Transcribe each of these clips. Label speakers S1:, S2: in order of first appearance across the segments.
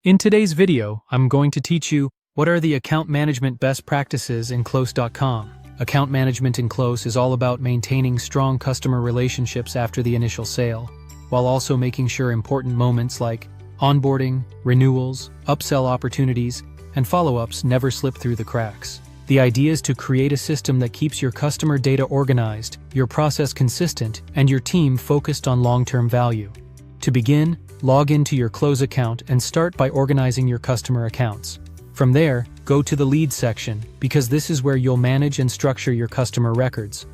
S1: In today's video, I'm going to teach you what are the account management best practices in Close.com. Account management in Close is all about maintaining strong customer relationships after the initial sale, while also making sure important moments like onboarding, renewals, upsell opportunities, and follow-ups never slip through the cracks. The idea is to create a system that keeps your customer data organized, your process consistent, and your team focused on long-term value. To begin, log into your Close account and start by organizing your customer accounts. From there, go to the Leads section, because this is where you'll manage and structure your customer records.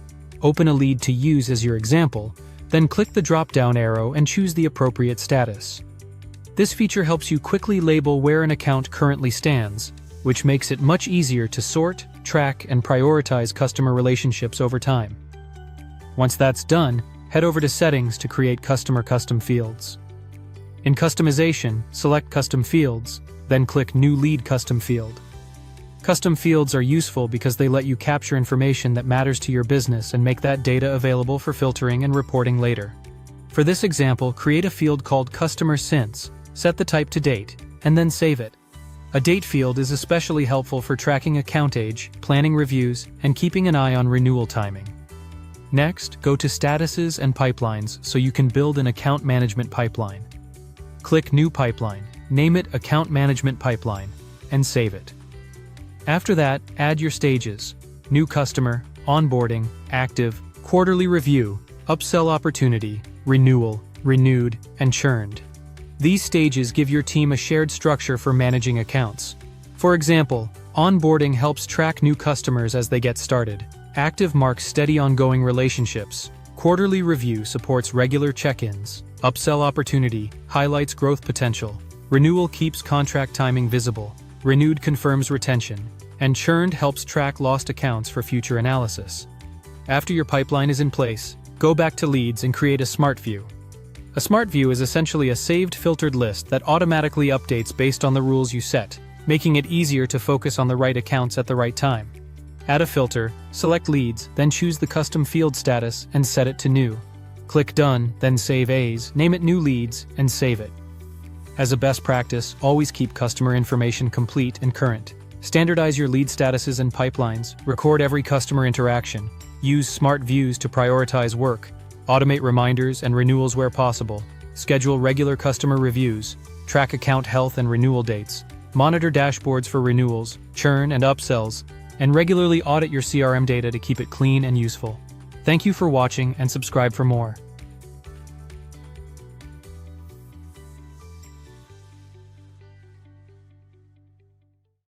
S1: Open a lead to use as your example, then click the drop-down arrow and choose the appropriate status. This feature helps you quickly label where an account currently stands, which makes it much easier to sort, track, and prioritize customer relationships over time. Once that's done, head over to Settings to create custom fields. In Customization, select Custom Fields, then click New Lead Custom Field. Custom fields are useful because they let you capture information that matters to your business and make that data available for filtering and reporting later. For this example, create a field called Customer Since, set the type to Date, and then save it. A date field is especially helpful for tracking account age, planning reviews, and keeping an eye on renewal timing. Next, go to Statuses and Pipelines so you can build an account management pipeline. Click New Pipeline, name it Account Management Pipeline, and save it. After that, add your stages: new customer, onboarding, active, quarterly review, upsell opportunity, renewal, renewed, and churned. These stages give your team a shared structure for managing accounts. For example, onboarding helps track new customers as they get started. Active marks steady ongoing relationships. Quarterly review supports regular check-ins. Upsell opportunity highlights growth potential. Renewal keeps contract timing visible. Renewed confirms retention. And churned helps track lost accounts for future analysis. After your pipeline is in place, go back to Leads and create a Smart View. A Smart View is essentially a saved filtered list that automatically updates based on the rules you set, making it easier to focus on the right accounts at the right time. Add a filter, select Leads, then choose the custom field status and set it to New. Click Done, then save as, name it New Leads, and save it. As a best practice, always keep customer information complete and current. Standardize your lead statuses and pipelines, record every customer interaction, use Smart Views to prioritize work, automate reminders and renewals where possible, schedule regular customer reviews, track account health and renewal dates, monitor dashboards for renewals, churn and upsells, and regularly audit your CRM data to keep it clean and useful. Thank you for watching and subscribe for more.